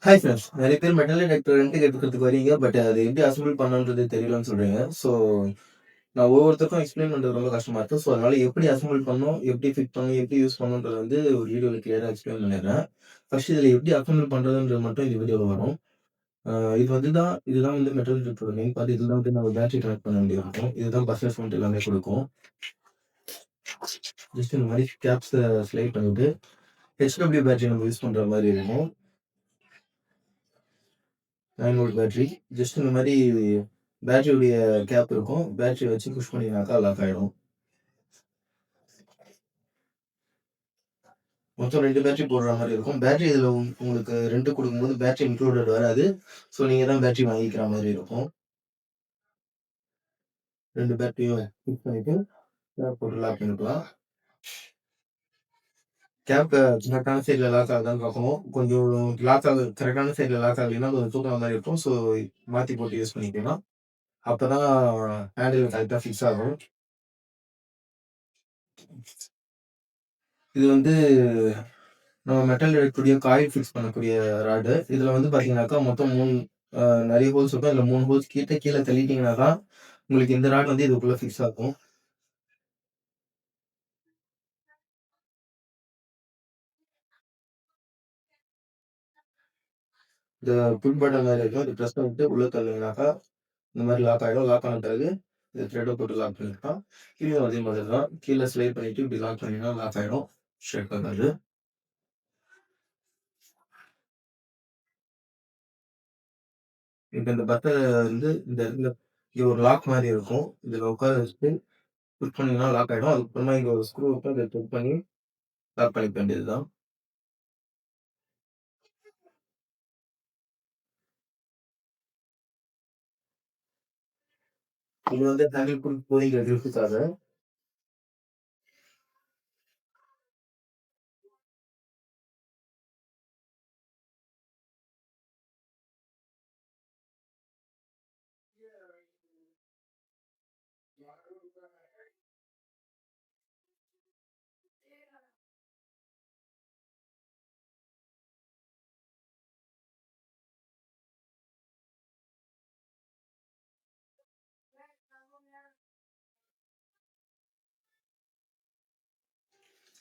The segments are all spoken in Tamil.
Hi friends. நெறைய பேர் மெட்டல் டிடெக்டர் ரென்ட்‌க்கு எடுக்கிறதுக்கு வரீங்க. பட் அது எப்படி அசெம்பிள் பண்ணணுன்றது தெரியலன்னு சொல்றீங்க. ஸோ, நான் ஒவ்வொருத்தருக்கும் எக்ஸ்ப்ளைன் பண்றது ரொம்ப கஷ்டமா இருக்கு. ஸோ, அதனால எப்படி அசெம்பிள் பண்ணணும், எப்படி ஃபிட் பண்ணணும், எப்படி யூஸ் பண்ணணுன்றத வந்து ஒரு வீடியோல கிளியரா எக்ஸ்ப்ளைன் பண்ணிடுறேன். ஃபர்ஸ்ட் இதில எப்படி அசெம்பிள் பண்றதுன்றது மட்டும் இந்த வீடியோல வரும். அ இது வந்து இதுதான் வந்து மெட்டல் டிடெக்டரோட மெயின் பார்ட். இதில தான் வந்து நம்ம பேட்டரி கனெக்ட் பண்ண வேண்டியது இருக்கும். இதுதான் பஸ்ஸஸ் மவுண்ட் எல்லாமே குடுக்கும். ஜஸ்ட் இந்த மாரி கேப்ஸ ஸ்லைட் பண்ணிட்டு, HW பேட்டரி நம்ம யூஸ் பண்ற மாரி இருக்கும். 9 வோல்ட் பேட்டரி. ஜஸ்ட் இந்த மாரி பேட்டரியுடைய கேப் இருக்கும். பேட்டரிய வச்சு புஷ் பண்ணீங்கனாக்கா லாக் ஆயிடும். மொத்தம் 2 பேட்டரி போடுற மாரி இருக்கும். பேட்டரி இதில உங்களுக்கு ரென்ட்‌க்கு குடுக்கும்போது பேட்டரி இன்க்ளூடட் வராது. ஸோ, நீங்க தான் பேட்டரி வாங்கிக்கிற மாரி இருக்கும். 2 பேட்டரியும் ஃபிக்ஸ் பண்ணிட்டு, கேப் போட்டு லாக் பண்ணிக்கலாம். கேப் கரெக்டான சைட்ல லாக் ஆகுதான்னு பார்க்கணும். கொஞ்சம் லாக் ஆகு கரெக்டான சைட்ல லாக் ஆகலைன்னா கொஞ்சம் தூக்குன மாரி இருக்கும். ஸோ, மாத்தி போட்டு யூஸ் பண்ணிக்கலாம். அப்பதான் ஹேண்டில் கரெக்ட்டா ஃபிக்ஸ் ஆகும். இது வந்து நம்ம மெட்டல் எடுக்கக்கூடிய காயில் ஃபிக்ஸ் பண்ணக்கூடிய ராடு. இதுல வந்து பார்த்தீங்கன்னாக்கா, மொத்தம் 3 அ நெறைய ஹோல்ஸ் இருக்கும். இதுல 3 ஹோல்ஸ் கீழ தள்ளிட்டீங்கன்னா தான், உங்களுக்கு இந்த ராட் வந்து இதுக்குள்ள ஃபிக்ஸ் ஆகும். இந்த புல் பட்டன் மாரி இருக்கும். இது பிரஸ் பண்ணிட்டு உள்ள தள்ளுனீங்கனாக்கா, இந்த மாரி லாக் ஆயிடும். லாக் ஆன பிறகு இந்த த்ரெட்ட போட்டு லாக் பண்ணிக்கலாம். கீழயும் அதே மாதிரி தான். கீழ ஸ்லைட் பண்ணிட்டு இப்படி லாக் பண்ணீங்கன்னா லாக் ஆயிடும். ஷேக் ஆகாது. இப்ப இந்த பட்டன வந்து இந்த இடத்துல இங்க ஒரு லாக் மாரி இருக்கும். இதுல உட்கார வச்சுட்டு புஷ் பண்ணீங்கன்னா லாக் ஆயிடும். அதுக்கப்புறமா இங்க ஒரு ஸ்க்ரூ இருக்கும். இத த்ரெட் பண்ணி லாக் பண்ணிக்க வேண்டியது தான். இது வந்து ஹேண்டில் இப்போதைக்கு கிரிப்புக்காக.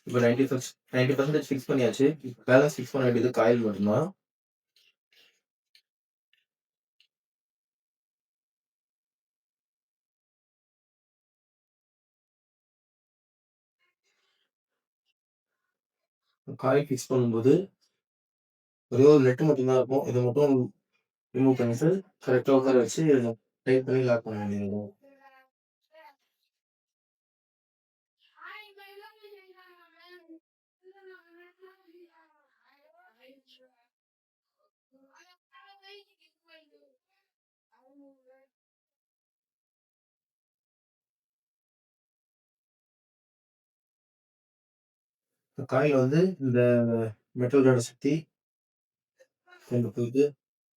இப்ப 90% ஃபிக்ஸ் பண்ணியாச்சு. இப்ப பேலன்ஸ் ஃபிக்ஸ் பண்ண வேண்டியது காயில் மட்டும் தான். காயில் ஃபிக்ஸ் பண்ணும்போது ஒரே ஒரு நெட் மட்டும் தான் இருக்கும். இத மட்டும் ரிமூவ் பண்ணிட்டு கரெக்ட்டா உட்கார வச்சு டைட் பண்ணி லாக் பண்ண வேண்டியது தான். காயில் வந்து இந்த மெட்டல் ராட சுத்தி கொண்டு போயிட்டு,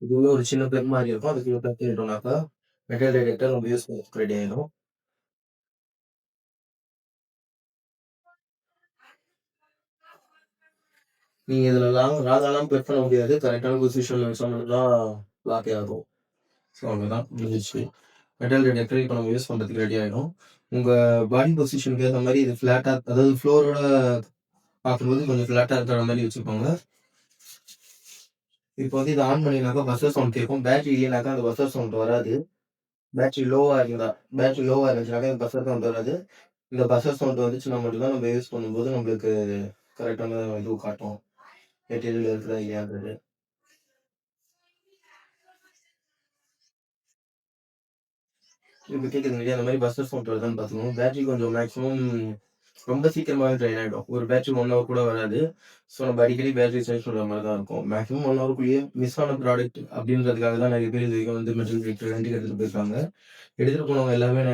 இது உள்ள ஒரு சின்ன பிளக் மாரி இருக்கும். அதுக்குள்ள பிளக் பண்ணிட்டோம்னாக்கா, மெட்டல் டிடெக்டர் நம்ம யூஸ் பண்றதுக்கு ரெடி ஆயிடும். நீங்க இதுல லாங்காலாம் பெர் பண்ண முடியாது. கரெக்ட்டான பொசிஷன்ல வச்சா மட்டும் தான் லாக்கே ஆகும். ஸோ அவ்வளோதான் முடிஞ்சிருச்சு. மெட்டல் டிடெக்டர் இப்ப நம்ம யூஸ் பண்றதுக்கு ரெடி ஆயிடும். உங்க பாடி பொசிஷனுக்கு ஏத்த மாரி இது ஃப்ளாட்டா அதாவது ஃப்ளோரோட பார்க்கும்போது கொஞ்சம் ஃப்ளாட்டா இருக்கிற மாரி வச்சுக்கோங்க. இப்போ வந்து இத ஆன் பண்ணீங்கனாக்கா பஸர் சவுண்ட் கேட்கும். பேட்டரி இல்லைனாக்கா அந்த பஸர் சவுண்ட் வராது. பேட்டரி லோவா இருந்துச்சுனாக்கா இந்த பஸர் சவுண்ட் வராது. இந்த பஸர் சவுண்ட் வந்துச்சுன்னா மட்டும் தான் நம்ம யூஸ் பண்ணும்போது நம்மளுக்கு கரெக்ட்டான இது காட்டும். மெட்டீரியல் இருக்குதா இல்லையான்றது. இப்ப கேட்குதுங்க இல்லையா? அந்த மாரி பஸ்ஸர் சவுண்ட் வருதான்னு பார்த்துக்கணும். பேட்டரி கொஞ்சம் மேக்ஸிமம் ரொம்ப சீக்கிரமாவே ட்ரைன் ஆயிடும். ஒரு பேட்டரி 1 ஹவர் கூட வராது. ஸோ நம்ம அடிக்கடி பேட்டரி சேஞ்ச் பண்ற மாரி தான் இருக்கும். மேக்ஸிமம் 1 ஹவர்க்குள்ளேயே மிஸ் ஆன ப்ராடக்ட் அப்படின்றதுக்காக தான் நெறைய பேர் இதுவரைக்கும் வந்து மெட்டல் டிடெக்டர் ரென்ட்‌க்கு எடுத்துட்டு போயிருக்காங்க. எடுத்துட்டு போனவங்க எல்லாமே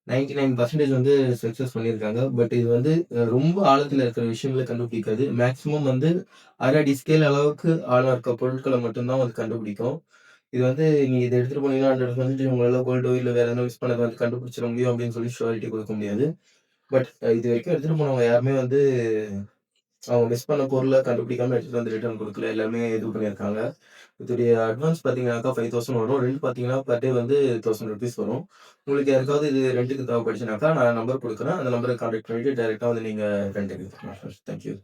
99% வந்து சக்சஸ் பண்ணியிருக்காங்க. பட் இது வந்து ரொம்ப ஆழத்துல இருக்கிற விஷயங்கள கண்டுபிடிக்காது. மேக்ஸிமம் வந்து 1/2 அடி ஸ்கேல் அளவுக்கு ஆழம் இருக்க பொருட்கள மட்டும் தான் வந்து கண்டுபிடிக்கும். இது வந்து நீங்க இத எடுத்துட்டு போனீங்கன்னா 100% உங்களால கோல்டோ இல்ல வேற எதனா மிஸ் பண்ணத வந்து கண்டுபிடிச்சிட முடியும் அப்படின்னு சொல்லி ஷூரிட்டி குடுக்க முடியாது. பட் இதுவரைக்கும் எடுத்துட்டு போனவங்க யாருமே வந்து அவங்க மிஸ் பண்ண பொருள கண்டுபிடிக்காம எடுத்துட்டு வந்து ரிட்டர்ன் குடுக்கல. எல்லாமே இது பண்ணியிருக்காங்க. இதோடைய அட்வான்ஸ் பார்த்தீங்கன்னாக்கா 5000 வரும். ரெண்ட் பார்த்தீங்கன்னா, பெர் டே வந்து ₹1000 வரும். உங்களுக்கு யாருக்காவது இது ரென்ட்டுக்கு தேவைப்பட்டுச்சுனாக்கா, நான் நம்பர் குடுக்குறேன். அந்த நம்பருக்கு கான்டாக்ட் பண்ணிட்டு டைரக்ட்டா வந்து நீங்க ரென்ட்டுக்கு எடுத்துக்கலாம் சார். Thank you.